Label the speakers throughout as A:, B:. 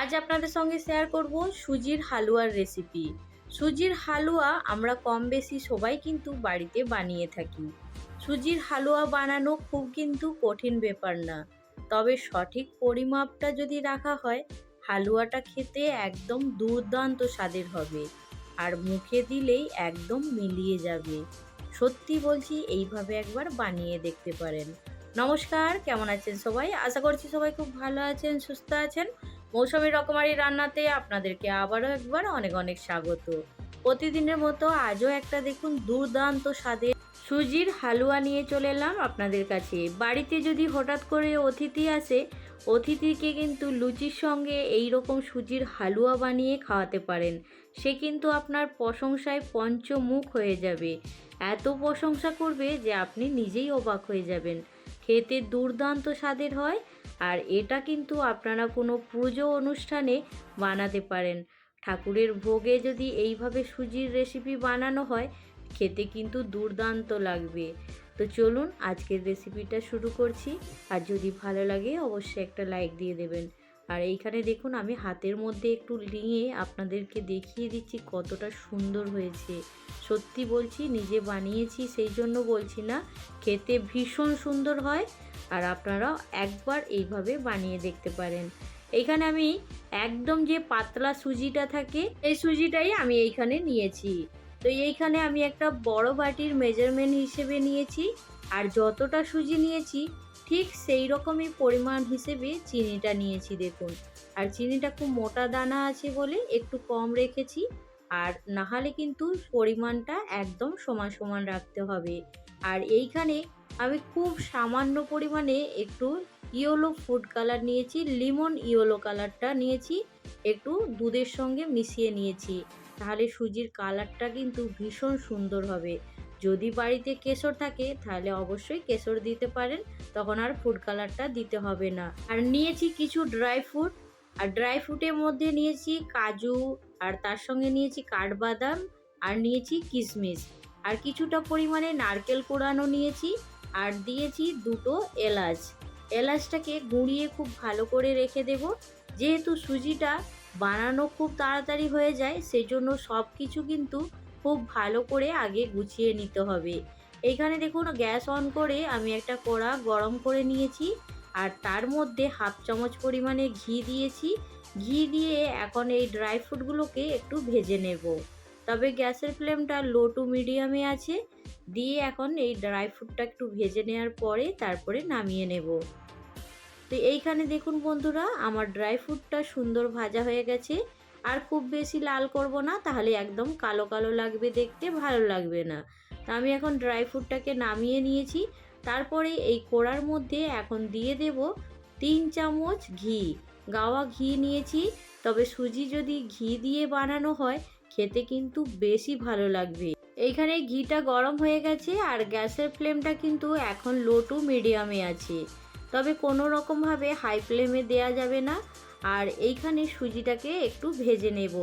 A: আজ আপনাদের সঙ্গে শেয়ার করব সুজির হালুয়ার রেসিপি। সুজির হালুয়া আমরা কম বেশি সবাই কিন্তু বাড়িতে বানিয়ে থাকি। সুজির হালুয়া বানানো খুব কিন্তু কঠিন ব্যাপার না, তবে সঠিক পরিমাপটা যদি রাখা হয় হালুয়াটা খেতে একদম দুর্দান্ত স্বাদের হবে আর মুখে দিলেই একদম মিলিয়ে যাবে। সত্যি বলছি, এইভাবে একবার বানিয়ে দেখতে পারেন। নমস্কার, কেমন আছেন সবাই? আশা করছি সবাই খুব ভালো আছেন, সুস্থ আছেন। মৌসুমী রকমারি রান্নাতে আপনাদেরকে আবারও একবার অনেক অনেক স্বাগত। প্রতিদিনের মতো আজও একটা দেখুন দুর্দান্ত স্বাদের সুজির হালুয়া নিয়ে চলে এলাম আপনাদের কাছে। বাড়িতে যদি হঠাৎ করে অতিথি আসে, অতিথিকে কিন্তু লুচির সঙ্গে এই রকম সুজির হালুয়া বানিয়ে খাওয়াতে পারেন। সে কিন্তু আপনার প্রশংসায় পঞ্চমুখ হয়ে যাবে। এত প্রশংসা করবে যে আপনি নিজেই অবাক হয়ে যাবেন। খেতে দুর্দান্ত স্বাদের হয় আর এটা কিন্তু আপনারা কোনো পুজো অনুষ্ঠানে বানাতে পারেন। ঠাকুরের ভোগে যদি এইভাবে সুজির রেসিপি বানানো হয় খেতে কিন্তু দুর্দান্ত লাগবে। তো চলুন আজকের রেসিপিটা শুরু করছি। আর যদি ভালো লাগে অবশ্যই একটা লাইক দিয়ে দেবেন। আর এইখানে দেখুন আমি হাতের মধ্যে একটু নিয়ে আপনাদেরকে দেখিয়ে দিচ্ছি কতটা সুন্দর হয়েছে। সত্যি বলছি, নিজে বানিয়েছি সেই জন্য বলছি না, খেতে ভীষণ সুন্দর হয়। আর আপনারাও একবার এইভাবে বানিয়ে দেখতে পারেন। এইখানে আমি একদম যে পাতলা সুজিটা থাকে এই সুজিটাই আমি এইখানে নিয়েছি। তো এইখানে আমি একটা বড় বাটির মেজারমেন্ট হিসেবে নিয়েছি। আর যতটা সুজি নিয়েছি ঠিক সেই রকমই পরিমাণ হিসেবে চিনিটা নিয়েছি দেখুন। আর চিনিটা খুব মোটা দানা আছে বলে একটু কম রেখেছি। আর নাহলে কিন্তু পরিমাণটা একদম সমান সমান রাখতে হবে। আর এইখানে আমি খুব সামান্য পরিমাণে একটু ইয়েলো ফুড কালার নিয়েছি, লিমন ইয়েলো কালারটা নিয়েছি, একটু দুধের সঙ্গে মিশিয়ে নিয়েছি। তাহলে সুজির কালারটা কিন্তু ভীষণ সুন্দর হবে। যদি বাড়িতে কেশর থাকে তাহলে অবশ্যই কেশর দিতে পারেন, তখন আর ফুড কালারটা দিতে হবে না। আর নিয়েছি কিছু ড্রাই ফ্রুট। আর ড্রাই ফ্রুটের মধ্যে নিয়েছি কাজু, আর তার সঙ্গে নিয়েছি কাঠবাদাম, আর নিয়েছি কিশমিশ, আর কিছুটা পরিমাণে নারকেল কোড়ানো নিয়েছি, আর দিয়েছি দুটো এলাচ। এলাচটাকে গুঁড়িয়ে খুব ভালো করে রেখে দেব। যেহেতু সুজিটা বানানো খুব তাড়াতাড়ি হয়ে যায় সেই জন্য সব কিছু কিন্তু খুব ভালো করে আগে গুছিয়ে নিতে হবে। এইখানে দেখুন গ্যাস অন করে আমি একটা কড়া গরম করে নিয়েছি। আর তার মধ্যে হাফ চামচ পরিমাণে ঘি দিয়েছি। ঘি দিয়ে এখন এই ড্রাই ফ্রুটগুলোকে একটু ভেজে নেব। তবে গ্যাসের ফ্লেমটা লো টু মিডিয়ামে আছে। দিয়ে এখন এই ড্রাই ফ্রুটটা একটু ভেজে নেওয়ার পরে তারপরে নামিয়ে নেব। তো এইখানে দেখুন বন্ধুরা, আমার ড্রাই ফ্রুটটা সুন্দর ভাজা হয়ে গেছে। আর খুব বেশি লাল করব না, তাহলে একদম কালো কালো লাগবে, দেখতে ভালো লাগবে না। তো আমি এখন ড্রাই ফ্রুটটাকে নামিয়ে নিয়েছি। তারপরে এই কড়ার মধ্যে এখন দিয়ে দেব 3 চামচ ঘি। গাওয়া ঘি নিয়েছি। তবে সুজি যদি ঘি দিয়ে বানানো হয় খেতে কিন্তু বেশি ভালো লাগবে। এইখানে ঘিটা গরম হয়ে গেছে আর গ্যাসের ফ্লেমটা কিন্তু এখন লো টু মিডিয়ামে আছে। তবে কোনো রকমভাবে হাই ফ্লেমে দেয়া যাবে না। আর এইখানে সুজিটাকে একটু ভেজে নেব।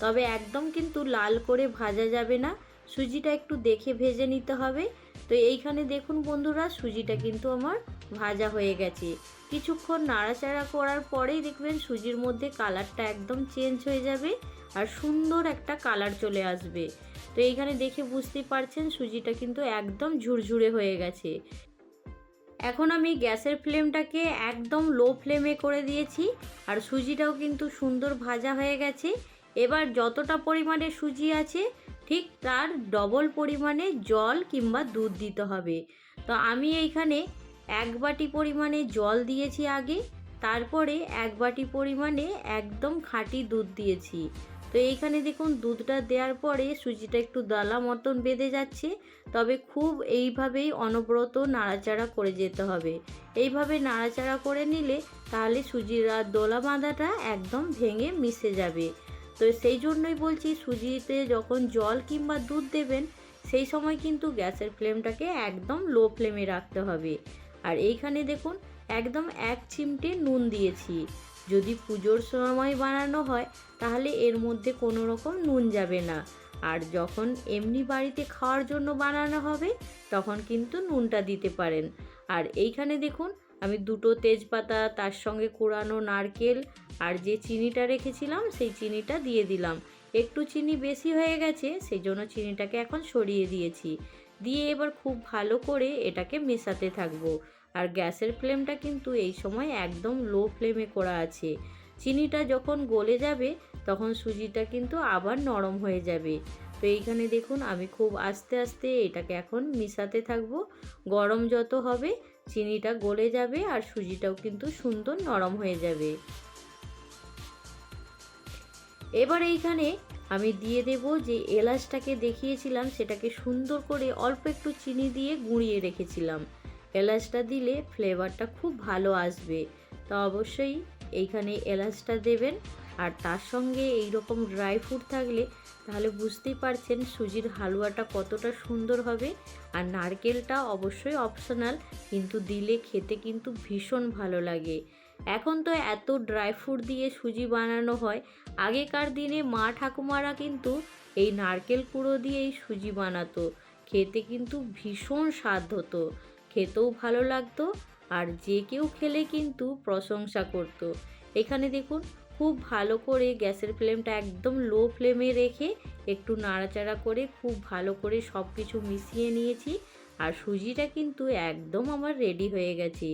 A: তবে একদম কিন্তু লাল করে ভাজা যাবে না, সুজিটা একটু দেখে ভেজে নিতে হবে। তো এইখানে দেখুন বন্ধুরা, সুজিটা কিন্তু আমার ভাজা হয়ে গেছে। কিছুক্ষণ নাড়াচাড়া করার পরেই দেখবেন সুজির মধ্যে কালারটা একদম চেঞ্জ হয়ে যাবে আর সুন্দর একটা কালার চলে আসবে। তো এইখানে দেখে বুঝতেই পারছেন সুজিটা কিন্তু একদম ঝুরঝুরে হয়ে গেছে। এখন আমি গ্যাসের ফ্লেমটাকে একদম লো ফ্লেমে করে দিয়েছি। আর সুজিটাও কিন্তু সুন্দর ভাজা হয়ে গেছে। এবার যতটা পরিমাণে সুজি আছে ঠিক তার ডবল পরিমাণে জল কিংবা দুধ দিতে হবে। তো আমি এইখানে 1 বাটি পরিমাণে জল দিয়েছি আগে, তারপরে 1 বাটি পরিমাণে একদম খাঁটি দুধ দিয়েছি। তো এইখানে দেখুন দুধটা দেওয়ার পরে সুজিটা একটু দালা মতন বেঁধে যাচ্ছে। তবে খুব এইভাবেই অনবরত নাড়াচাড়া করে যেতে হবে। এইভাবে নাড়াচাড়া করে নিলে তাহলে সুজির আর দোলা বাঁধাটা একদম ভেঙে মিশে যাবে। তো সেই জন্যই বলছি, সুজিতে যখন জল কিংবা দুধ দেবেন সেই সময় কিন্তু গ্যাসের ফ্লেমটাকে একদম লো ফ্লেমে রাখতে হবে। আর এইখানে দেখুন একদম 1 চিমটে নুন দিয়েছি। যদি পুজোর সময় বানানো হয় তাহলে এর মধ্যে কোনো রকম নুন যাবে না। আর যখন এমনি বাড়িতে খাওয়ার জন্য বানানো হবে তখন কিন্তু নুনটা দিতে পারেন। আর এইখানে দেখুন আমি দুটো তেজপাতা, তার সঙ্গে কোড়ানো নারকেল আর যে চিনিটা রেখেছিলাম সেই চিনিটা দিয়ে দিলাম। একটু চিনি বেশি হয়ে গেছে, সেই জন্য চিনিটাকে এখন সরিয়ে দিয়েছি। দিয়ে এবার খুব ভালো করে এটাকে মেশাতে থাকবো। আর গ্যাসের ফ্লেমটা কিন্তু এই সময় একদম লো ফ্লেমে করা আছে। চিনিটা যখন গলে যাবে তখন সুজিটা কিন্তু আবার নরম হয়ে যাবে। তো এইখানে দেখুন আমি খুব আস্তে আস্তে এটাকে এখন মিশাতে থাকবো। গরম যত হবে চিনিটা গলে যাবে আর সুজিটাও কিন্তু সুন্দর নরম হয়ে যাবে। এবার এইখানে আমি দিয়ে দেব যে এলাচটাকে দেখিয়েছিলাম, সেটাকে সুন্দর করে অল্প একটু চিনি দিয়ে গুঁড়িয়ে রেখেছিলাম। এলাচটা দিলে ফ্লেভারটা খুব ভালো আসবে। তো অবশ্যই এইখানে এলাচটা দেবেন। আর তার সঙ্গে এই রকম ড্রাই ফ্রুট থাকলে তাহলে বুঝতেই পারছেন সুজির হালুয়াটা কতটা সুন্দর হবে। আর নারকেলটা অবশ্যই অপশনাল, কিন্তু দিলে খেতে কিন্তু ভীষণ ভালো লাগে। এখন তো এত ড্রাই ফ্রুট দিয়ে সুজি বানানো হয়, আগেকার দিনে মা ঠাকুমারা কিন্তু এই নারকেল কুড়ো দিয়েই সুজি বানাতো। খেতে কিন্তু ভীষণ স্বাদ হতো, খেতেও ভালো লাগতো, আর যে কেউ খেলে কিন্তু প্রশংসা করতো। এখানে দেখুন খুব ভালো করে গ্যাসের ফ্লেমটা একদম লো ফ্লেমে রেখে একটু নাড়াচাড়া করে খুব ভালো করে সব কিছু মিশিয়ে নিয়েছি। আর সুজিটা কিন্তু একদম আমার রেডি হয়ে গেছে।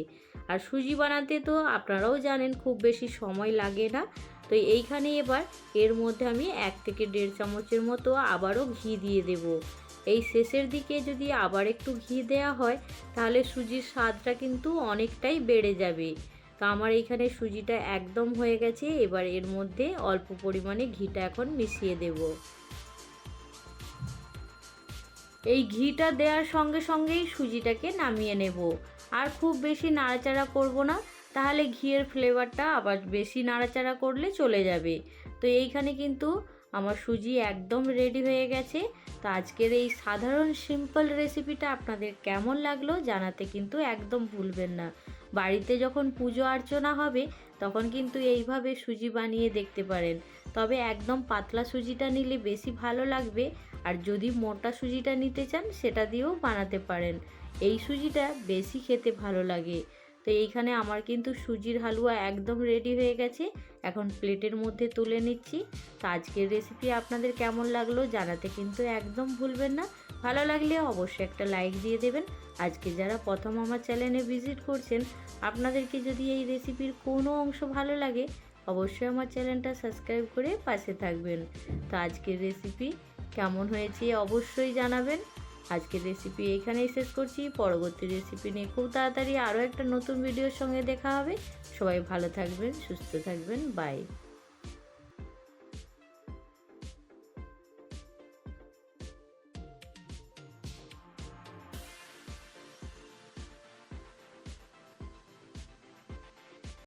A: আর সুজি বানাতে তো আপনারাও জানেন খুব বেশি সময় লাগে না। তো এইখানে এবার এর মধ্যে আমি 1 থেকে 1.5 চামচের মতো আবারও ঘি দিয়ে দেব। এই শেষের দিকে যদি আবার একটু ঘি দেওয়া হয় তাহলে সুজির স্বাদটা কিন্তু অনেকটাই বেড়ে যাবে। তো আমার এইখানে সুজিটা একদম হয়ে গেছে। এবার এর মধ্যে অল্প পরিমাণে ঘিটা এখন মিশিয়ে দেব। এই ঘিটা দেওয়ার সঙ্গে সঙ্গেই সুজিটাকে নামিয়ে নেব। আর খুব বেশি নাড়াচাড়া করব না, তাহলে ঘিয়ের ফ্লেভারটা আবার বেশি নাড়াচাড়া করলে চলে যাবে। তো এইখানে কিন্তু আমার সুজি একদম রেডি হয়ে গেছে। তো আজকের এই সাধারণ সিম্পল রেসিপিটা আপনাদের কেমন লাগলো জানাতে কিন্তু একদম ভুলবেন না। বাড়িতে যখন পুজো অর্চনা হবে তখন কিন্তু এইভাবে সুজি বানিয়ে দেখতে পারেন। তবে একদম পাতলা সুজিটা নিলে বেশি ভালো লাগবে। আর যদি মোটা সুজিটা নিতে চান সেটা দিয়েও বানাতে পারেন, এই সুজিটা বেশি খেতে ভালো লাগে। তো এইখানে আমার কিন্তু সুজির হালুয়া একদম রেডি হয়ে গেছে। এখন প্লেটের মধ্যে তুলে নিচ্ছি। তো আজকের রেসিপি আপনাদের কেমন লাগলো জানাতে কিন্তু একদম ভুলবেন না। ভালো লাগলে অবশ্যই একটা লাইক দিয়ে দেবেন। আজকে যারা প্রথম আমার চ্যানেলে ভিজিট করছেন, আপনাদেরকে যদি এই রেসিপির কোনো অংশ ভালো লাগে অবশ্যই আমার চ্যানেলটা সাবস্ক্রাইব করে পাশে থাকবেন। তো আজকের রেসিপি কেমন হয়েছে অবশ্যই জানাবেন। আজকের রেসিপি এখানেই শেষ করছি। পরবর্তী রেসিপি নিয়ে খুব তাড়াতাড়ি আরও একটা নতুন ভিডিওর সঙ্গে দেখা হবে। সবাই ভালো থাকবেন, সুস্থ থাকবেন, বাই।